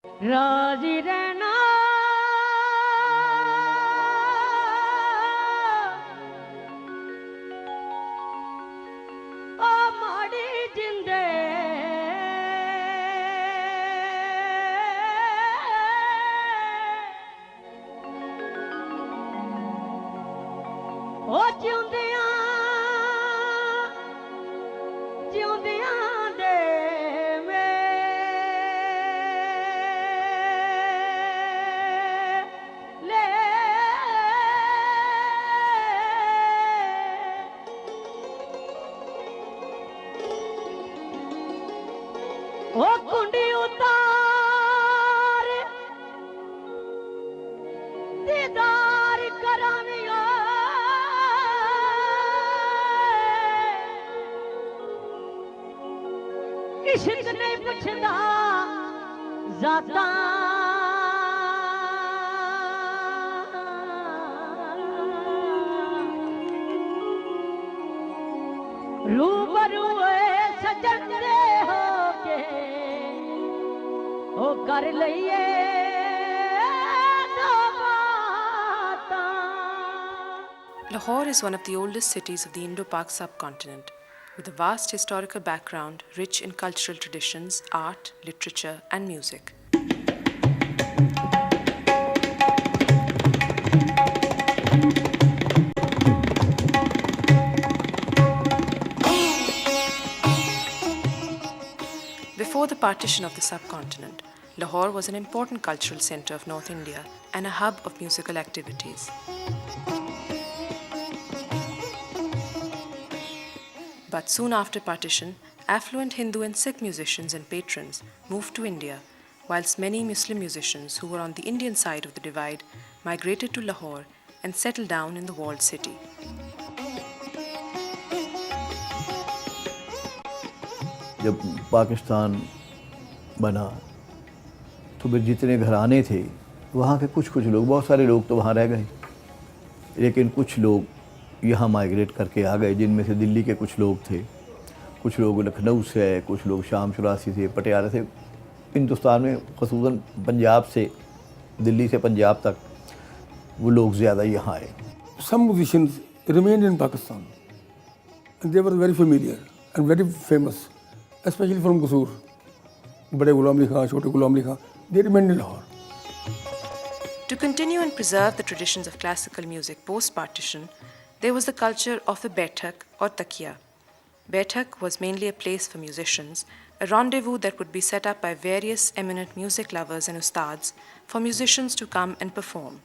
राजी रहना ओ माड़ी जिंदे ओ जिउंदियां जिउंदियां दे ओ कुंडी उतार दीदार कराविया इश्क नहीं पुछदा ज़ाता रूबरू सजन दे होके ओ कर लइए Lahore is one of the oldest cities of the Indo-Pak subcontinent, with a vast historical background rich in cultural traditions, art, literature, and music. Before the partition of the subcontinent, Lahore was an important cultural center of North India and a hub of musical activities. But soon after partition, affluent Hindu and Sikh musicians and patrons moved to India, whilst many Muslim musicians who were on the Indian side of the divide migrated to Lahore and settled down in the walled city. जब पाकिस्तान बना तो फिर जितने घराने थे वहाँ के कुछ लोग, बहुत सारे लोग तो वहाँ रह गए, लेकिन कुछ लोग यहाँ माइग्रेट करके आ गए, जिनमें से दिल्ली के कुछ लोग थे, कुछ लोग लखनऊ से आए, कुछ लोग शाम चौरासी से, पटियाला से, हिंदुस्तान में ख़ुसूसन पंजाब से, दिल्ली से पंजाब तक वो लोग ज़्यादा यहाँ आए. Some musicians remained in Pakistan and they were very familiar and very famous, especially from Qusur. Bade Ghulam Ali Khan, Chote Ghulam Ali Khan, they remained in Lahore. To continue and preserve the traditions of classical music post-partition, there was the culture of the Baithak or Takiya. Baithak was mainly a place for musicians, a rendezvous that would be set up by various eminent music lovers and ustads for musicians to come and perform.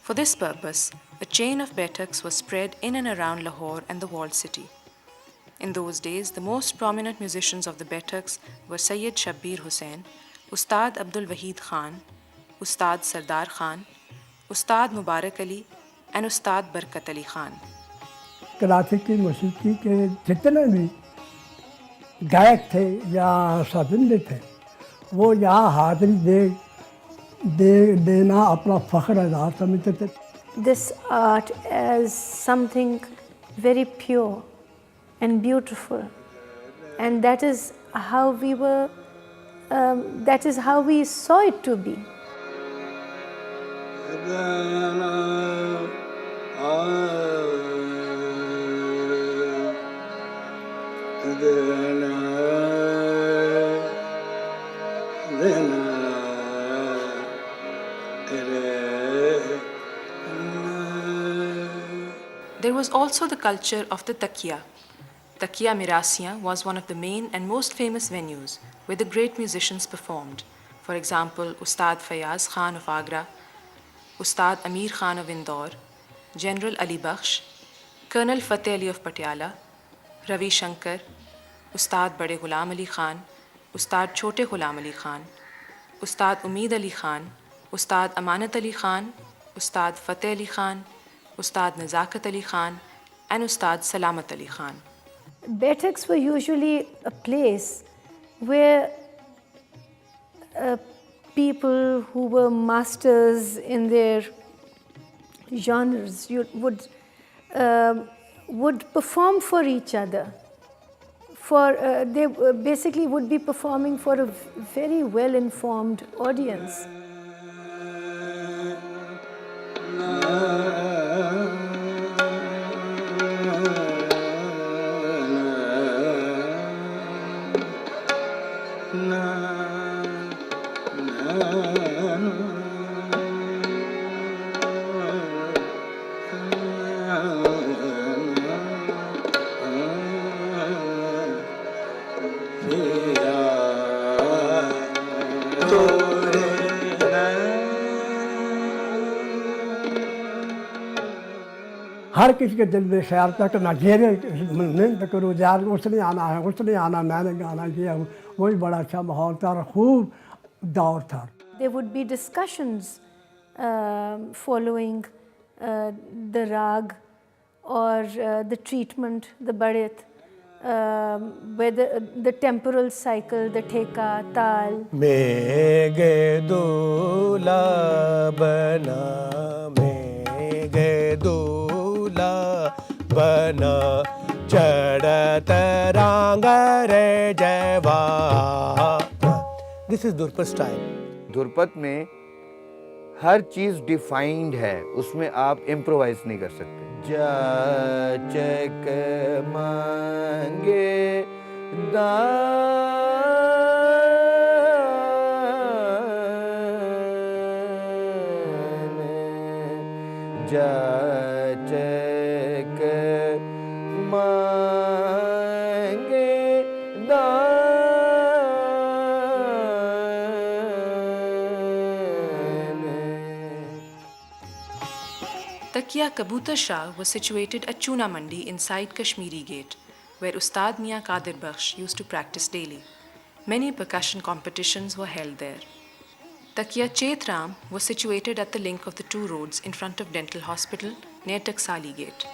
For this purpose, a chain of Baithaks was spread in and around Lahore and the walled city. In those days, the most prominent musicians of the Baithaks were Sayyid Shabbir Hussain, Ustad Abdul Wahid Khan, Ustad Sardar Khan, Ustad Mubarak Ali, and Ustad Barkat Ali Khan. क्लासिकी मौसीकी के जितने भी गायक थे या शादिंदे थे वो यहाँ हाजिरी देना अपना फ़ख्र एजाज़ समझते थे. This art as something very pure and beautiful, and that is how we saw it to be. There was also the culture of the Takiya. Takiya Mirasiyan was one of the main and most famous venues where the great musicians performed. For example, Ustad Fayaz Khan of Agra, Ustad Amir Khan of Indore, General Ali Bakhsh, Colonel Fateh Ali of Patiala, Ravi Shankar, Ustad Bade Ghulam Ali Khan, Ustad Chote Ghulam Ali Khan, Ustad Umeed Ali Khan, Ustad Amanat Ali Khan, Ustad Fateh Ali Khan, Ustad Nazakat Ali Khan, and Ustad Salamat Ali Khan. Baithaks were usually a place where people who were masters in their genres would perform for each other, they basically would be performing for a very well-informed audience. हर किसी के दिल में ख्याल था कि ना जेरे मेहनत करो यार उसने आना है उसने आना मैंने गाना किया वही बड़ा अच्छा माहौल था और खूब दौर था. There would be discussions following the rag or the treatment, the barit, whether the temporal cycle, the theka, tal. मेघ दूला बना मेघ दूला बना चढ़त रांग रे जवा. This is Durpat style. धुरपद में हर चीज डिफाइंड है, उसमें आप इम्प्रोवाइज नहीं कर सकते. जाचक मांगे दान जाचक मांगे दान. Takia Kabutar Shah was situated at Chuna Mandi inside Kashmiri Gate, where Ustad Mian Qadir Bakhsh used to practice daily. Many percussion competitions were held there. Takia Chetram was situated at the link of the two roads in front of Dental Hospital near Taksali Gate.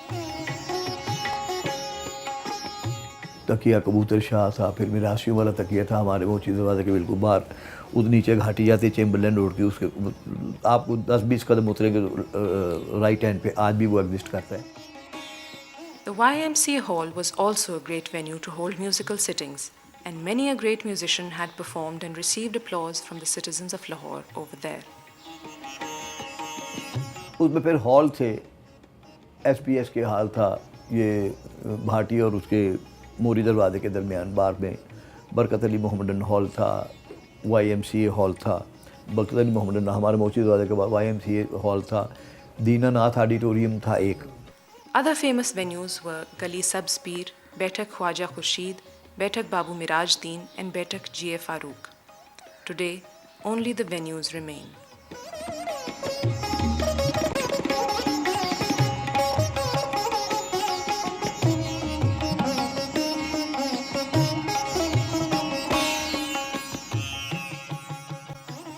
तकिया कबूतर शाह था, फिर मिरासियों वाला तकिया था हमारे वो चीज़ दरवाजे के बिल्कुल बाहर. उस नीचे घाटी जाती चेम्बरलैंड रोड की, उसके आपको 10-20 कदम उतरेंगे राइट हैंड पे, आज भी वो एग्जिस्ट करता है. The YMCA Hall was also a great venue to hold musical sittings, and many a great musician had performed and received applause from the citizens of Lahore over there. उसमें फिर hall थे, SPS के hall था, ये भाटी और उसके मोरी दरवाजे के दरमियान बार में बरकत अली मोहम्मदन हॉल था, YMCA हॉल था. बरकत अली मोहम्मदन हमारे मोची दरवाजे के बाद YMCA हॉल था. दीनानाथ ऑडिटोरियम था एक. Other famous venues were Gali Sabz Peer, Baitak Khwaja Khurshid, Baitak Babu Miraj Deen and Baitak G.A. Farooq. Today, only the venues remain.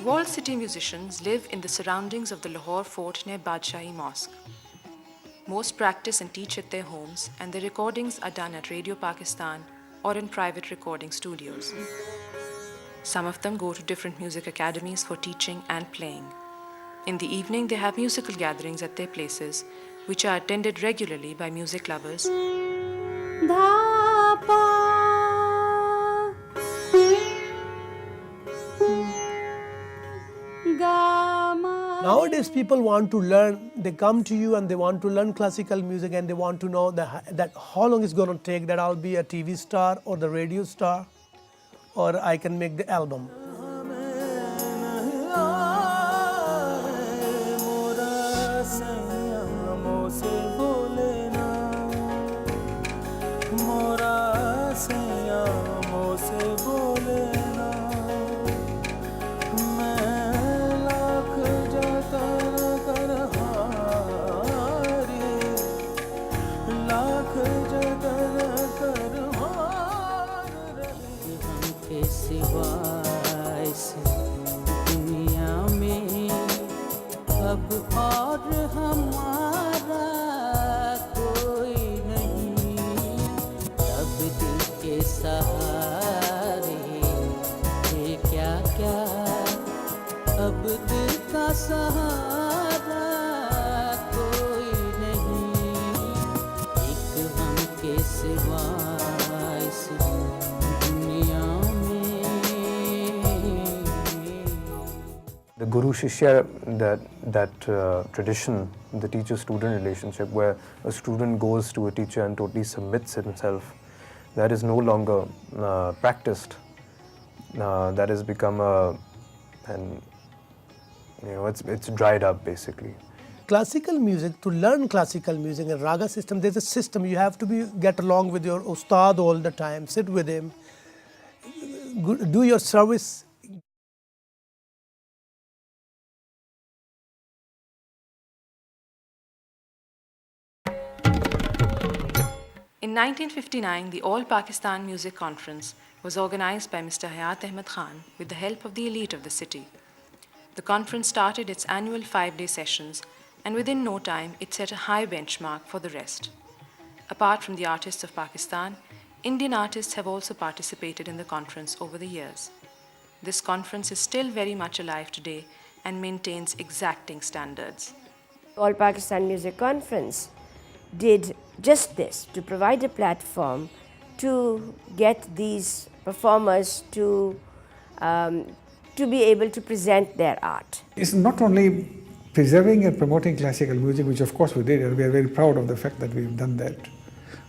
Walled city musicians live in the surroundings of the Lahore fort near Badshahi Mosque. Most practice and teach at their homes, and their recordings are done at Radio Pakistan or in private recording studios. Some of them go to different music academies for teaching and playing. In the evening, they have musical gatherings at their places, which are attended regularly by music lovers. Nowadays, people want to learn. They come to you and they want to learn classical music, and they want to know that how long it's going to take that I'll be a TV star or the radio star, or I can make the album. सहारा कोई नहीं, एक हम के सिवा इस guru shishya, that tradition, the teacher-student relationship, where a student goes to a teacher and totally submits himself, that is no longer practiced. That has become it's dried up basically. Classical music, to learn classical music and raga system, there's a system. You have to get along with your ustad all the time, sit with him, do your service. In 1959, the All Pakistan Music Conference was organized by Mr. Hayat Ahmed Khan with the help of the elite of the city. The conference started its annual 5-day sessions, and within no time it set a high benchmark for the rest. Apart from the artists of Pakistan, Indian artists have also participated in the conference over the years. This conference is still very much alive today and maintains exacting standards. All Pakistan Music Conference did just this, to provide a platform to get these performers to be able to present their art. It's not only preserving and promoting classical music, which of course we did, and we are very proud of the fact that we've done that.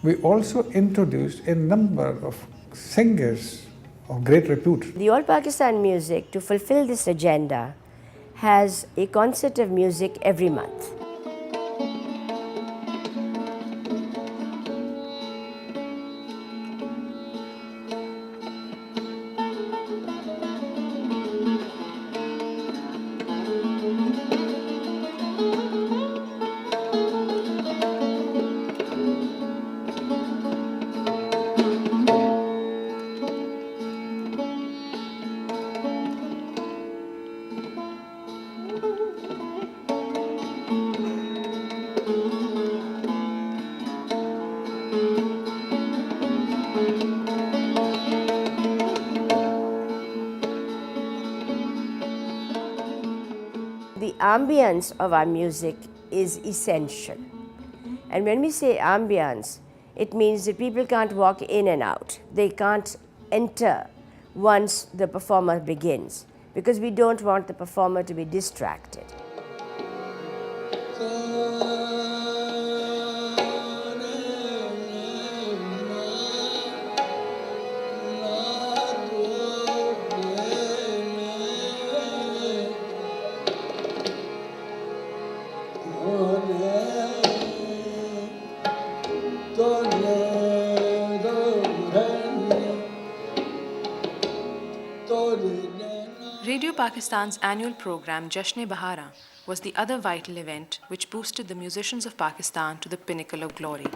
We also introduced a number of singers of great repute. The All Pakistan Music, to fulfill this agenda, has a concert of music every month. The ambience of our music is essential. And when we say ambience, it means that people can't walk in and out. They can't enter once the performer begins, because we don't want the performer to be distracted. Radio Pakistan's annual program Jashn-e-Bahara was the other vital event which boosted the musicians of Pakistan to the pinnacle of glory.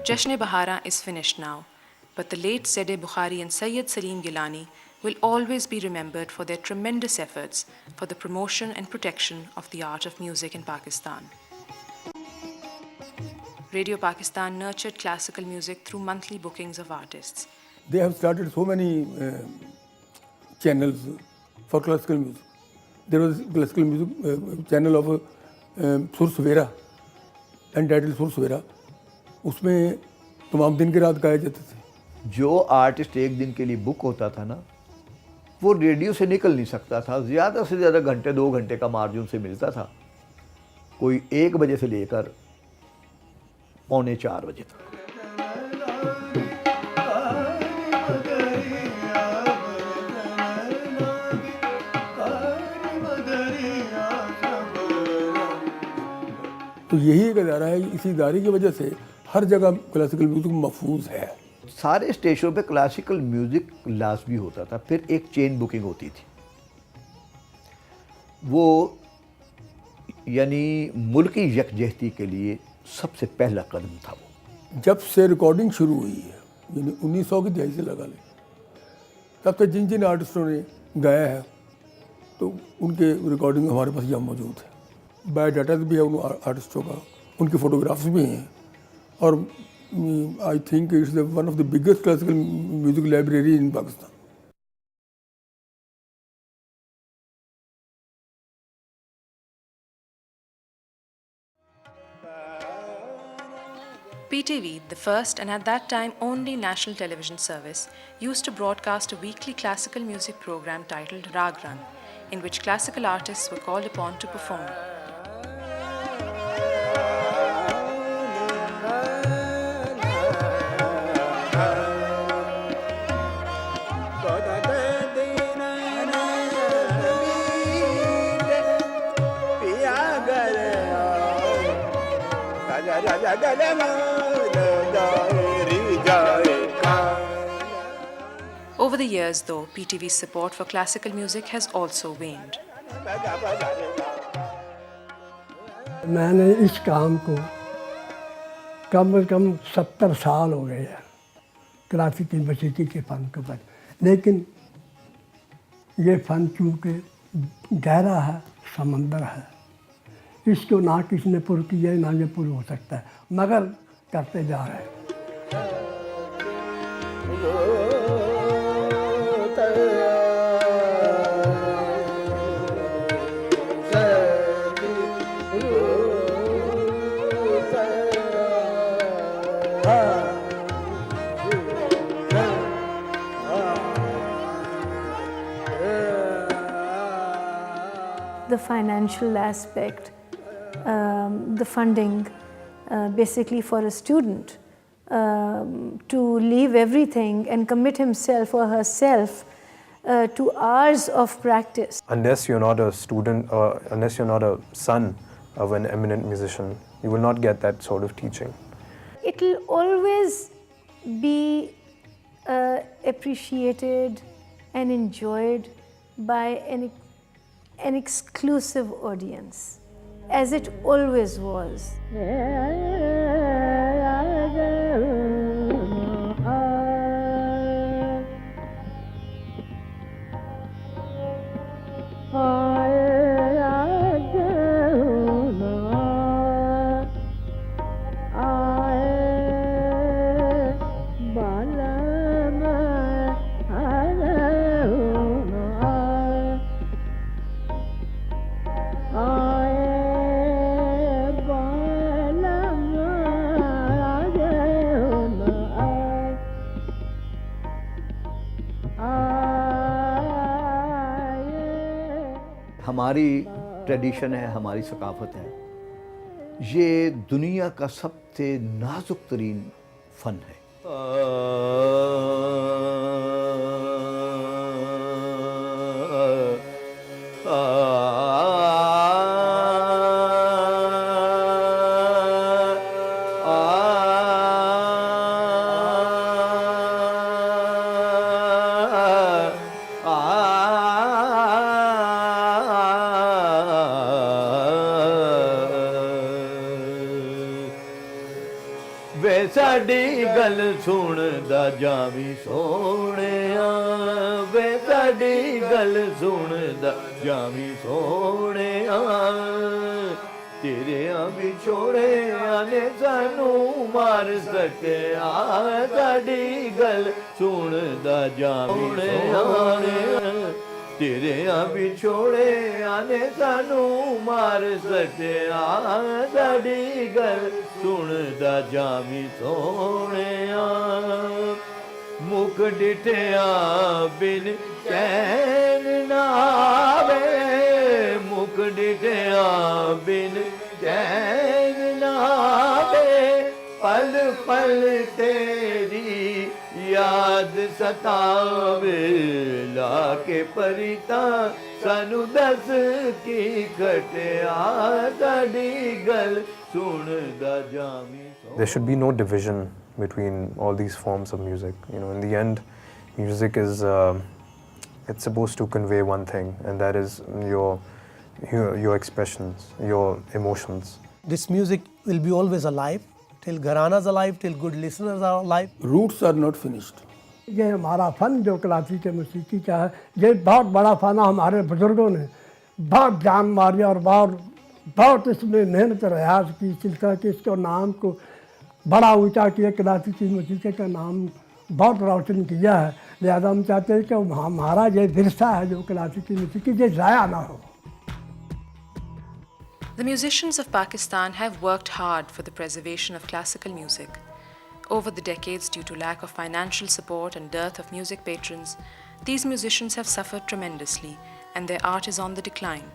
Jashn-e-Bahara is finished now, but the late Zede Bukhari and Sayyid Salim Gilani will always be remembered for their tremendous efforts for the promotion and protection of the art of music in Pakistan. Radio Pakistan nurtured classical music through monthly bookings of artists. They have started so many channels for classical music. There was a classical music channel of Sur Savera, entitled Sur Savera. उसमें तमाम दिन के रात गाए जाते थे. जो artist एक दिन के लिए बुक होता था ना, वो रेडियो से निकल नहीं सकता था. ज़्यादा से ज़्यादा घंटे 2 घंटे का मार्जिन से मिलता था. कोई 1 बजे से लेकर 3:45 बजे तक. तो यही एक इदारा है, इसी इदारे की वजह से हर जगह क्लासिकल म्यूजिक महफूज है. सारे स्टेशनों पे क्लासिकल म्यूज़िक लाजमी होता था. फिर एक चेन बुकिंग होती थी. वो यानी मुल्की यकजहती के लिए सबसे पहला कदम था. वो जब से रिकॉर्डिंग शुरू हुई है, यानी 1900 की दहाई से लगा ले, तब तक जिन जिन आर्टिस्टों ने गाया है तो उनके रिकॉर्डिंग हमारे पास यहाँ मौजूद है. बायोडाटा भी है उन आर्टिस्टों का, उनकी फ़ोटोग्राफ्स भी हैं. और I think it's one of the biggest classical music library in Pakistan. PTV, the first and at that time only national television service, used to broadcast a weekly classical music program titled Rag Rang, in which classical artists were called upon to perform. Over the years, though, PTV's support for classical music has also waned. मैंने इस काम को कम से कम 70 साल हो गए हैं classical मौसीकी के फ़न के ऊपर, लेकिन ये फ़न चूँकि गहरा है, समंदर है, इसको ना किसी ने पुर किया है, ना ये पुर हो सकता है, मगर करते जा रहे हैं। The financial aspect, the funding, basically for a student to leave everything and commit himself or herself to hours of practice. Unless you're not a student or unless you're not a son of an eminent musician, you will not get that sort of teaching. It will always be appreciated and enjoyed by an exclusive audience, as it always was. हमारी tradition है, हमारी सकाफत है, ये दुनिया का सबसे नाजुक तरीन फ़न है। वे साडी गल सुनदा जावी सोहणिया, वे साडी गल सुनदा जावी सोहणिया, तेरिया विछोड़िया ने सानू मार सकिया, साडी गल सुनदा जावी सोहणिया, तेरिया विछोड़िया ने सानू मार सकिया, साडी गल सुनदा जावी सोहणिया, मुख डिठिया बिन चैन ना आवे, मुख डिठिया बिन चैन ना आवे, पल पल तेरी याद सतावे, लाके परिता सानू दस की खटिया, साडी गल सुनदा Xavi. There should be no division between all these forms of music. You know, in the end, music is it's supposed to convey one thing, and that is your expressions, your emotions. This music will be always alive, till Gharanas alive, till good listeners are alive. Roots are not finished. ये हमारा फ़न जो classical मौसीकी का है, ये बहुत बड़ा फ़न है। हमारे बुज़ुर्गों ने बहुत जान मारी और बहुत इसमें मेहनत रियाज की, सिलसिला की, इसको नाम को बड़ा ऊंचा किया, क्लासिकल मौसीकी का नाम बहुत रोशन किया है। लिहाजा हम चाहते हैं कि हमारा ये विरसा है जो क्लासिकल मौसीकी, ये ज़ाया ना हो। The musicians of Pakistan have worked hard for the preservation of classical music. Over the decades, due to lack of financial support and dearth of music patrons, these musicians have suffered tremendously and their art is on the decline.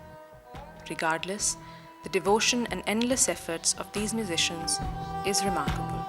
Regardless, the devotion and endless efforts of these musicians is remarkable.